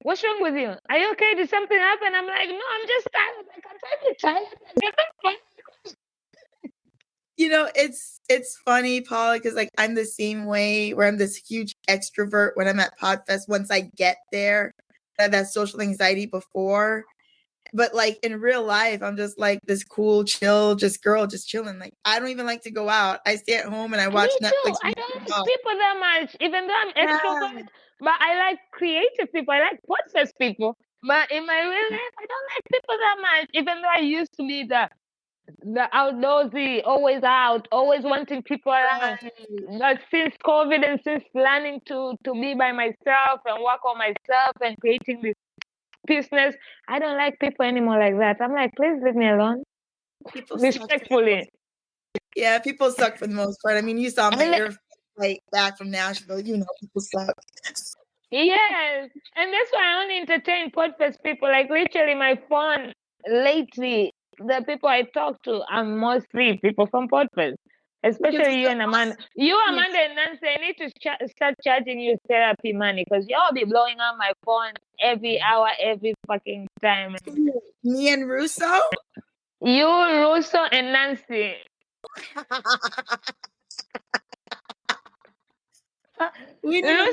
what's wrong with you? Are you okay? Did something happen? I'm like, no, I'm just tired. Like, I'm trying to tired. You know, it's funny, Paula, because like I'm the same way, where I'm this huge extrovert when I'm at Podfest. Once I get there, I had that social anxiety before. But like in real life, I'm just like this cool, chill, just girl, just chilling. Like I don't even like to go out. I stay at home and I watch Me Netflix. too. I don't like people that much, even though I'm extrovert. But I like creative people. I like podcast people. But in my real life, I don't like people that much, even though I used to be the outdoorsy, always out, always wanting people around. But since COVID and since planning to be by myself and work on myself and creating this business, I don't like people anymore like that. I'm like, please leave me alone. People Respectfully. Yeah, people suck for the most part. I mean, you saw my air flight back from Nashville. You know, people suck. Yes, and that's why I only entertain podcast people. Like literally, my phone lately, the people I talk to are mostly people from podcast, especially you and Amanda. You, Amanda, and Nancy, I need to start charging you therapy money, because y'all be blowing up my phone every hour, every fucking time. Me and Russo? You, Russo, and Nancy. Russo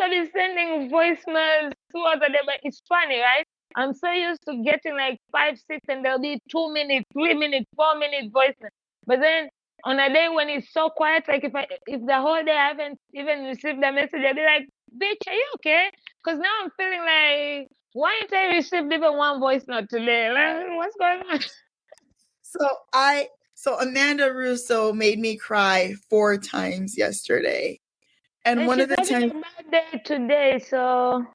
be sending voicemails 2 other day, but it's funny, right? I'm so used to getting like 5, 6, and there'll be 2 minutes, 3 minutes, 4 minutes voicemail. But then on a day when it's so quiet, like if the whole day I haven't even received a message, I'll be like, bitch, are you okay? Because now I'm feeling like, why ain't I received even one voice note today? Like, what's going on? So Amanda Russo made me cry 4 times yesterday. And one of the times, birthday today, so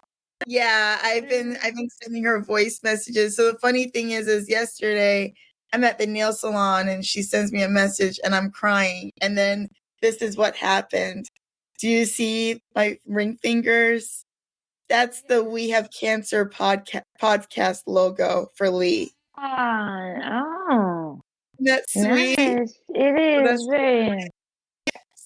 yeah, I've been sending her voice messages. So the funny thing is yesterday I'm at the nail salon and she sends me a message and I'm crying. And then this is what happened. Do you see my ring fingers? That's the We Have Cancer podcast logo for Lee. Oh, that's sweet. Nice. It is very.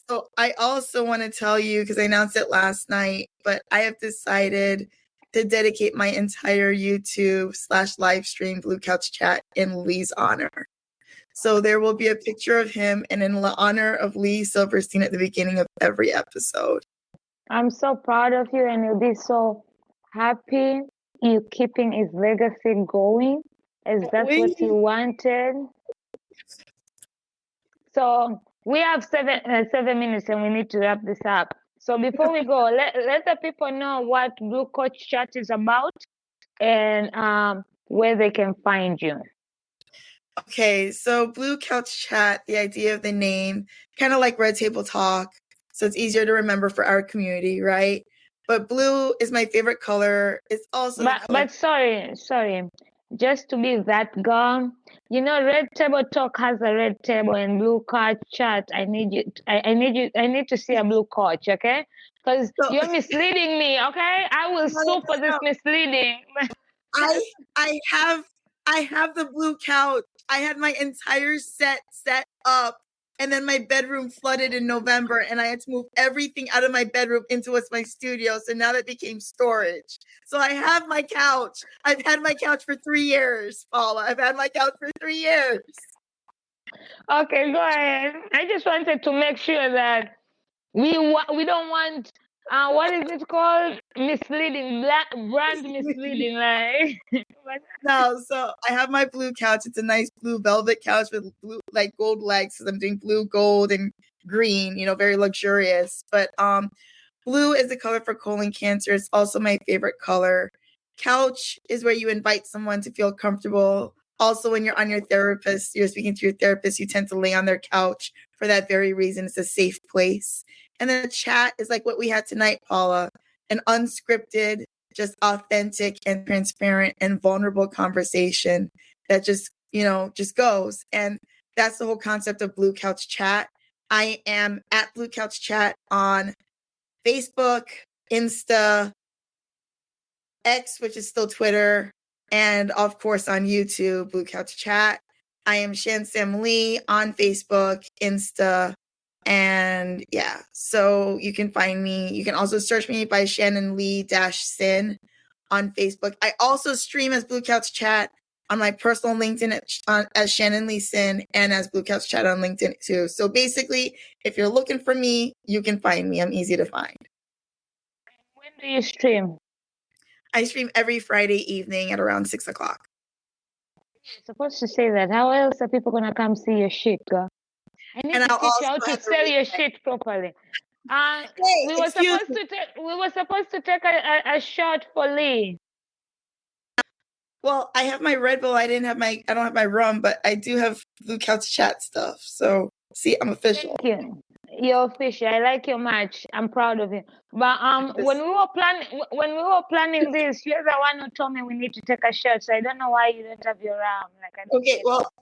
So I also want to tell you, because I announced it last night, but I have decided to dedicate my entire YouTube/live stream Blue Couch Chat in Lee's honor. So there will be a picture of him and in honor of Lee Silverstein at the beginning of every episode. I'm so proud of you, and you'll be so happy you keeping his legacy going, as that's what you wanted. So we have 7 minutes and we need to wrap this up. So before we go, let the people know what Blue Coach Chat is about and where they can find you. Okay, so Blue Couch Chat, the idea of the name, kind of like Red Table Talk. So it's easier to remember for our community, right? But blue is my favorite color. It's also the color. But sorry, just to be that girl, Red Table Talk has a red table and Blue Couch Chat. I need you. I need to see a Blue Couch, okay? Because So- you're misleading me, okay? I will sue for this misleading. I have the blue couch. I had my entire set up, and then my bedroom flooded in November, and I had to move everything out of my bedroom into what's my studio. So now that became storage. So I have my couch. I've had my couch for 3 years, Paula. I've had my couch for 3 years. Okay, go ahead. I just wanted to make sure that we don't want what is it called? Misleading, brand misleading, right? No, so I have my blue couch. It's a nice blue velvet couch with blue, like gold legs, because I'm doing blue, gold, and green. Very luxurious. But blue is the color for colon cancer. It's also my favorite color. Couch is where you invite someone to feel comfortable. Also, when you're speaking to your therapist, you tend to lay on their couch for that very reason. It's a safe place. And then the chat is like what we had tonight, Paula, an unscripted, just authentic and transparent and vulnerable conversation that just goes. And that's the whole concept of Blue Couch Chat. I am at Blue Couch Chat on Facebook, Insta, X, which is still Twitter, and of course on YouTube, Blue Couch Chat. I am Shan Sam Lee on Facebook, Insta, and yeah, so you can find me. You can also search me by Shannon Lee-Sin on Facebook. I also stream as Blue Couch Chat on my personal LinkedIn as Shannon Lee-Sin and as Blue Couch Chat on LinkedIn too. So basically, if you're looking for me, you can find me. I'm easy to find. When do you stream? I stream every Friday evening at around 6 o'clock. You're supposed to say that. How else are people gonna come see your shit, girl? I need to teach you how to sell your shit properly. We were supposed to take a shot for Lee. Well, I have my Red Bull. I don't have my rum, but I do have Blue Couch Chat stuff. So see, I'm official. Thank you. You're official. I like your match. I'm proud of you. But when we were planning this, you're the one who told me we need to take a shot. So I don't know why you don't have your rum. Okay, well,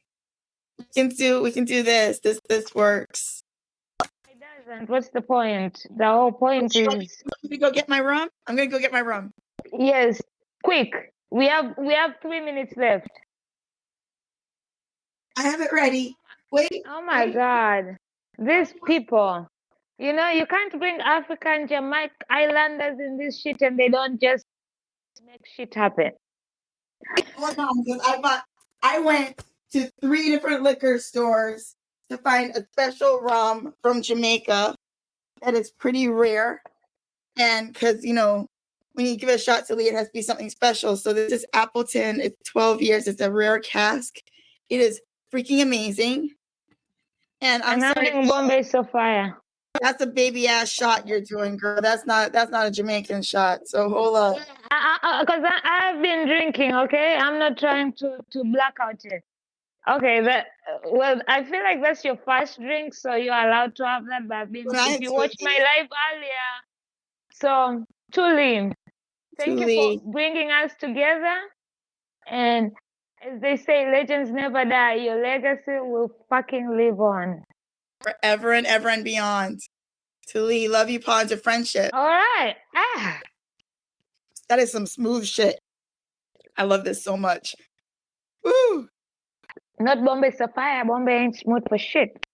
we can do this. This works. It doesn't. What's the point? The whole point is. Let me go get my rum. I'm gonna go get my rum. Yes, quick. We have 3 minutes left. I have it ready. Wait. Oh my God, these people. You can't bring African Jamaica Islanders in this shit and they don't just make shit happen. Hold on, because I went to 3 different liquor stores to find a special rum from Jamaica that is pretty rare. And because, when you give a shot to Lee, it has to be something special. So this is Appleton. It's 12 years. It's a rare cask. It is freaking amazing. And I'm sorry, Bombay Sapphire. That's a baby ass shot you're doing, girl. That's not a Jamaican shot. So hold up. Because I've been drinking. Okay, I'm not trying to black out it. Okay, well, I feel like that's your first drink, so you're allowed to have that. But if you watched my live earlier, so Tuli, thank you for bringing us together. And as they say, legends never die. Your legacy will fucking live on. Forever and ever and beyond. Tuli, love you, Ponds of friendship. All right. That is some smooth shit. I love this so much. Woo! Not Bombay Sapphire. Bombay ain't smooth for shit.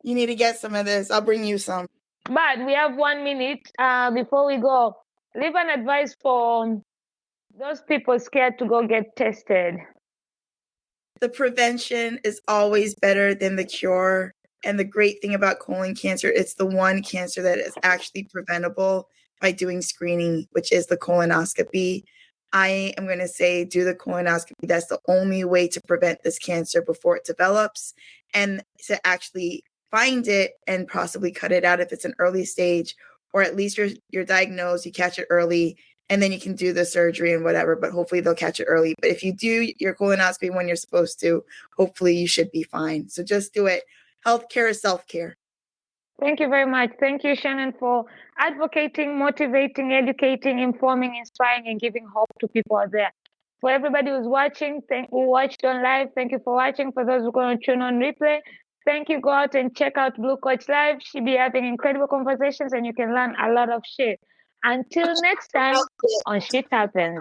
You need to get some of this. I'll bring you some. But we have 1 minute before we go. Leave an advice for those people scared to go get tested. The prevention is always better than the cure. And the great thing about colon cancer, it's the one cancer that is actually preventable by doing screening, which is the colonoscopy. I am going to say do the colonoscopy. That's the only way to prevent this cancer before it develops, and to actually find it and possibly cut it out if it's an early stage, or at least you're diagnosed, you catch it early, and then you can do the surgery and whatever, but hopefully they'll catch it early. But if you do your colonoscopy when you're supposed to, hopefully you should be fine. So just do it. Healthcare is self-care. Thank you very much. Thank you, Shannon, for advocating, motivating, educating, informing, inspiring, and giving hope to people out there. For everybody who's watching, who watched on live, thank you for watching. For those who are going to tune on replay, thank you. Go out and check out Blue Coach Live. She'll be having incredible conversations, and you can learn a lot of shit. Until next time on Shit Happens.